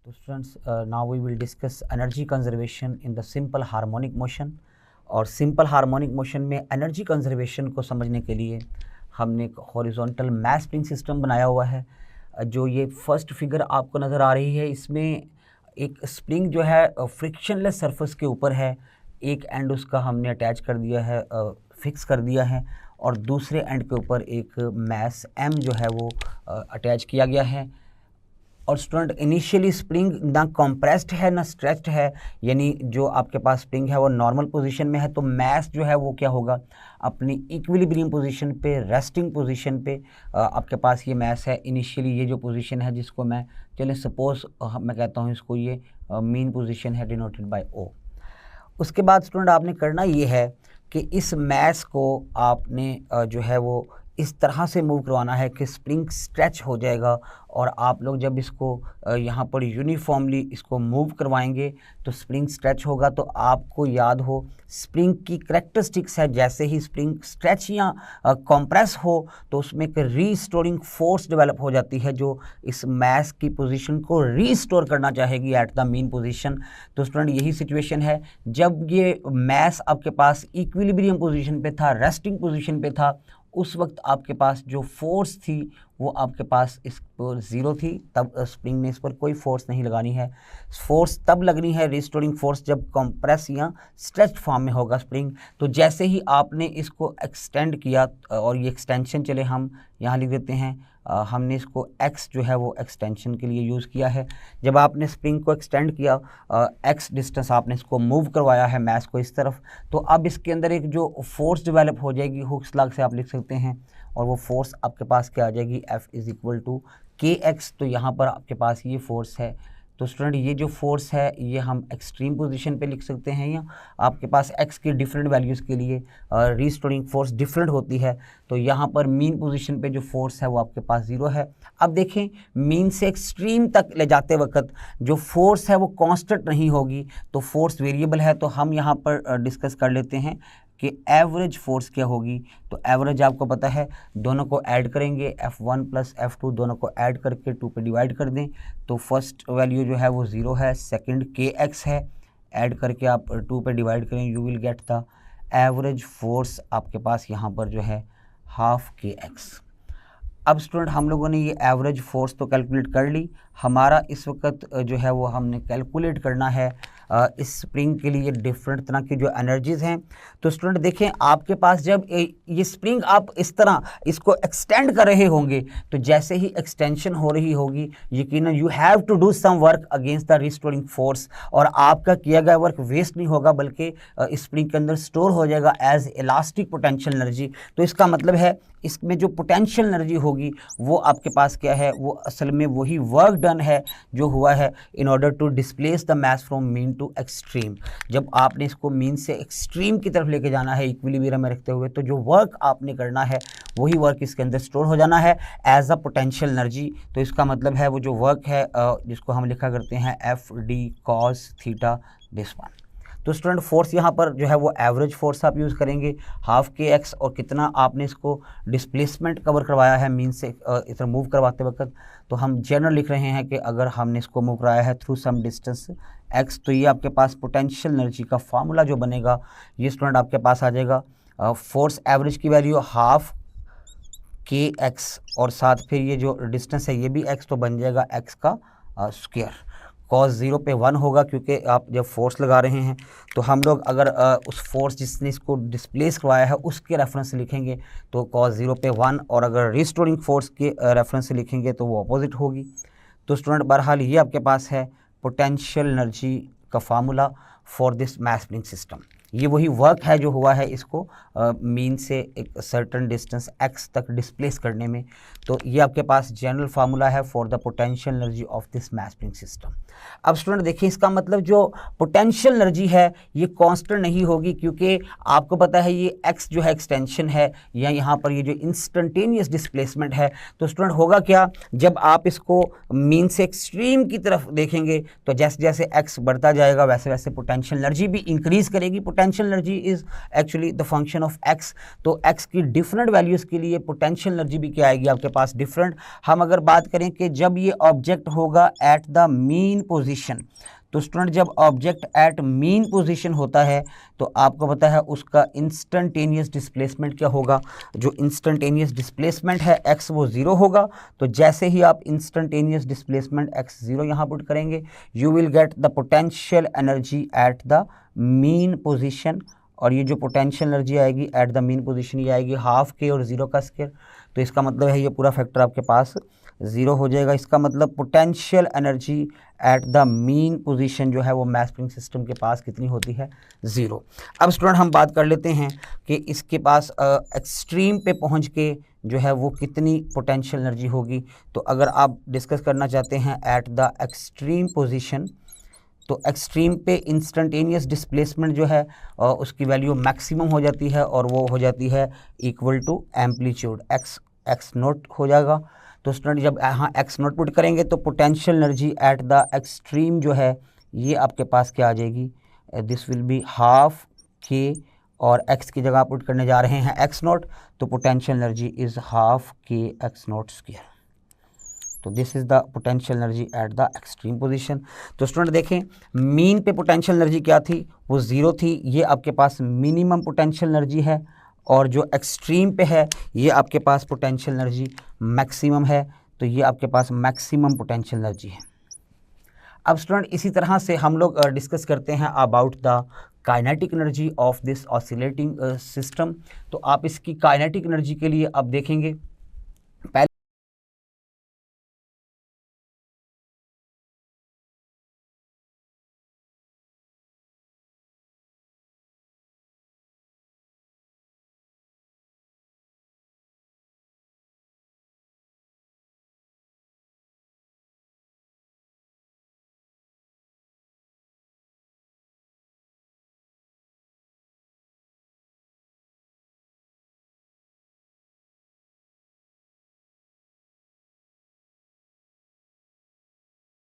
तो students now we will discuss energy conservation in the simple harmonic motion. और simple harmonic motion में energy conservation को समझने के लिए हमने एक हॉरिजॉन्टल मास स्प्रिंग सिस्टम बनाया हुआ है। जो ये फर्स्ट फिगर आपको नज़र आ रही है, इसमें एक स्प्रिंग जो है फ्रिक्शनलेस सरफेस के ऊपर है। एक एंड उसका हमने अटैच कर दिया है, फिक्स कर दिया है, और दूसरे एंड के ऊपर एक मास m जो है वो अटैच किया गया है। और स्टूडेंट इनिशियली स्प्रिंग ना कंप्रेस्ड है ना स्ट्रेच्ड है, यानी जो आपके पास स्प्रिंग है वो नॉर्मल पोजीशन में है, तो मास जो है वो क्या होगा, अपनी इक्विलिब्रियम पोजीशन पे, रेस्टिंग पोजीशन पे आपके पास ये मास है। इनिशियली ये जो पोजीशन है, जिसको मैं चलिए सपोज मैं कहता हूँ इसको ये मीन पोजीशन है, डिनोटेड बाय ओ। उसके बाद स्टूडेंट आपने करना ये है कि इस मास को आपने जो है वो इस तरह से मूव करवाना है कि स्प्रिंग स्ट्रेच हो जाएगा, और आप लोग जब इसको यहाँ पर यूनिफॉर्मली इसको मूव करवाएंगे तो स्प्रिंग स्ट्रेच होगा। तो आपको याद हो स्प्रिंग की करेक्टरिस्टिक्स है, जैसे ही स्प्रिंग स्ट्रेच या कंप्रेस हो तो उसमें एक रीस्टोरिंग फोर्स डेवलप हो जाती है, जो इस मास की पोजीशन को रीस्टोर करना चाहेगी एट द मीन पोजीशन। तो स्टूडेंट यही सिचुएशन है, जब ये मास आपके पास इक्विलिब्रियम पोजीशन पे था, रेस्टिंग पोजीशन पे था, उस वक्त आपके पास जो फोर्स थी वो आपके पास इस पर ज़ीरो थी। तब स्प्रिंग ने इस पर कोई फोर्स नहीं लगानी है। फोर्स तब लगनी है, रिस्टोरिंग फोर्स, जब कंप्रेस या स्ट्रेच्ड फॉर्म में होगा स्प्रिंग। तो जैसे ही आपने इसको एक्सटेंड किया, और ये एक्सटेंशन चले हम यहाँ लिख देते हैं, हमने इसको x जो है वो एक्सटेंशन के लिए यूज़ किया है। जब आपने स्प्रिंग को एक्सटेंड किया, x डिस्टेंस आपने इसको मूव करवाया है मास को इस तरफ, तो अब इसके अंदर एक जो फोर्स डेवलप हो जाएगी, हुक्स लॉ से आप लिख सकते हैं, और वो फोर्स आपके पास क्या आ जाएगी, F is equal to kx। तो यहाँ पर आपके पास ये फोर्स है। तो स्टूडेंट ये जो फोर्स है ये हम एक्सट्रीम पोजीशन पे लिख सकते हैं, या आपके पास x के डिफरेंट वैल्यूज़ के लिए रीस्टोरिंग फोर्स डिफरेंट होती है। तो यहाँ पर मीन पोजीशन पे जो फोर्स है वो आपके पास ज़ीरो है। अब देखें, मीन से एक्सट्रीम तक ले जाते वक्त जो फोर्स है वो कांस्टेंट नहीं होगी, तो फोर्स वेरिएबल है। तो हम यहाँ पर डिस्कस कर लेते हैं कि एवरेज फोर्स क्या होगी। तो एवरेज आपको पता है, दोनों को ऐड करेंगे, F1 प्लस F2 दोनों को ऐड करके 2 पे डिवाइड कर दें, तो फर्स्ट वैल्यू जो है वो 0 है, सेकंड kx है, ऐड करके आप 2 पे डिवाइड करें, you will get the average force आपके पास यहाँ पर जो है हाफ kx। अब स्टूडेंट हम लोगों ने ये एवरेज फोर्स तो कैलकुलेट कर ली। हमारा इस वक्त जो है वो हमने कैलकुलेट करना है इस स्प्रिंग के लिए डिफरेंट तरह की जो एनर्जीज़ हैं। तो स्टूडेंट देखें, आपके पास जब ये स्प्रिंग आप इस तरह इसको एक्सटेंड कर रहे होंगे, तो जैसे ही एक्सटेंशन हो रही होगी, यकीनन you have to do some work against the restoring force, और आपका किया गया वर्क वेस्ट नहीं होगा, बल्कि स्प्रिंग के अंदर स्टोर हो जाएगा एज इलास्टिक पोटेंशियल एनर्जी। तो इसका मतलब है इसमें जो पोटेंशियल एनर्जी होगी वो आपके पास क्या है, वो असल में वही वर्क डन है जो हुआ है in order to displace the mass from mean to extreme. जब आपने इसको मीन से एक्सट्रीम की तरफ लेके जाना है इक्विलिब्रियम में रखते हुए, तो जो वर्क आपने करना है वही वर्क इसके अंदर स्टोर हो जाना है एज अ पोटेंशियल एनर्जी। तो इसका मतलब है वो जो वर्क है जिसको हम लिखा करते हैं F D cos theta this one. तो स्टूडेंट फोर्स यहाँ पर जो है वो एवरेज फोर्स आप यूज़ करेंगे, हाफ kx, और कितना आपने इसको डिस्प्लेसमेंट कवर करवाया है मीन से इधर मूव करवाते वक्त, तो हम जनरल लिख रहे हैं कि अगर हमने इसको मूव कराया है थ्रू सम डिस्टेंस x, तो ये आपके पास पोटेंशियल एनर्जी का फार्मूला जो बनेगा ये स्टूडेंट आपके पास आ जाएगा। फोर्स एवरेज की वैल्यू हाफ kx, और साथ फिर ये जो डिस्टेंस है ये भी x, तो बन जाएगा x का स्क्वायर। कॉस 0 पे 1 होगा, क्योंकि आप जब फोर्स लगा रहे हैं तो हम लोग अगर उस फोर्स जिसने इसको डिस्प्लेस करवाया है उसके रेफरेंस से लिखेंगे तो कॉस 0 पे 1, और अगर रिस्टोरिंग फोर्स के रेफरेंस से लिखेंगे तो वो अपोजिट होगी। तो स्टूडेंट बहरहाल ये आपके पास है पोटेंशियल एनर्जी का formula for this mass spring system. ये वही वर्क है जो हुआ है इसको मीन से एक सर्टन डिस्टेंस x तक डिस्प्लेस करने में। तो ये आपके पास जनरल फार्मूला है for the potential energy of this mass spring system. अब स्टूडेंट देखिए, इसका मतलब जो पोटेंशियल एनर्जी है ये कांस्टेंट नहीं होगी, क्योंकि आपको पता है ये x जो है एक्सटेंशन है, या यहाँ पर ये जो इंस्टेंटेनियस डिस्प्लेसमेंट है। तो स्टूडेंट होगा क्या, जब आप इसको मीन से एक्सट्रीम की तरफ देखेंगे तो जैसे जैसे x बढ़ता जाएगा वैसे वैसे पोटेंशियल एनर्जी भी इंक्रीज करेगी। Potential energy is actually the function of x. तो एक्स की डिफरेंट वैल्यूज़ के लिए पोटेंशियल एनर्जी भी क्या आएगी आपके पास, डिफरेंट। हम अगर बात करें कि जब ये ऑब्जेक्ट होगा एट द मीन पोजीशन, तो स्टूडेंट जब ऑब्जेक्ट एट मीन पोजीशन होता है तो आपको पता है उसका इंस्टेंटेनियस डिस्प्लेसमेंट क्या होगा। जो इंस्टेंटेनियस डिस्प्लेसमेंट है एक्स वो ज़ीरो होगा। तो जैसे ही आप इंस्टेंटेनियस डिस्प्लेसमेंट एक्स ज़ीरो यहाँ पुट करेंगे, you will get the potential energy at the mean position. और ये जो पोटेंशियल एनर्जी आएगी एट द मीन पोजीशन ये आएगी हाफ के और ज़ीरो का स्क्वायर। तो इसका मतलब है ये पूरा फैक्टर आपके पास ज़ीरो हो जाएगा। इसका मतलब potential energy at the mean position जो है वो मैस स्प्रिंग सिस्टम के पास कितनी होती है, ज़ीरो। अब स्टूडेंट हम बात कर लेते हैं कि इसके पास एक्सट्रीम पे पहुंच के जो है वो कितनी पोटेंशियल एनर्जी होगी। तो अगर आप डिस्कस करना चाहते हैं एट द एक्सट्रीम पोजीशन, तो एक्सट्रीम पे इंस्टेंटेनियस डिस्प्लेसमेंट जो है उसकी वैल्यू मैक्सिमम हो जाती है और वो हो जाती है equal to amplitude X naught हो जाएगा। तो स्टूडेंट जब यहाँ एक्स नोट पुट करेंगे तो potential energy at the extreme जो है ये आपके पास क्या आ जाएगी, दिस विल बी हाफ के और एक्स की जगह पुट करने जा रहे हैं एक्स नोट, तो पोटेंशियल एनर्जी इज़ हाफ के एक्स नोट स्क्वायर। तो this is the potential energy at the extreme position. तो स्टूडेंट देखें मीन पे पोटेंशियल एनर्जी क्या थी, वो ज़ीरो थी। ये आपके पास मिनिमम पोटेंशियल एनर्जी है और जो एक्सट्रीम पे है ये आपके पास पोटेंशियल एनर्जी मैक्सिमम है। तो ये आपके पास मैक्सिमम पोटेंशियल एनर्जी है। अब स्टूडेंट इसी तरह से हम लोग डिस्कस करते हैं about the kinetic energy of this oscillating system. तो आप इसकी काइनेटिक एनर्जी के लिए अब देखेंगे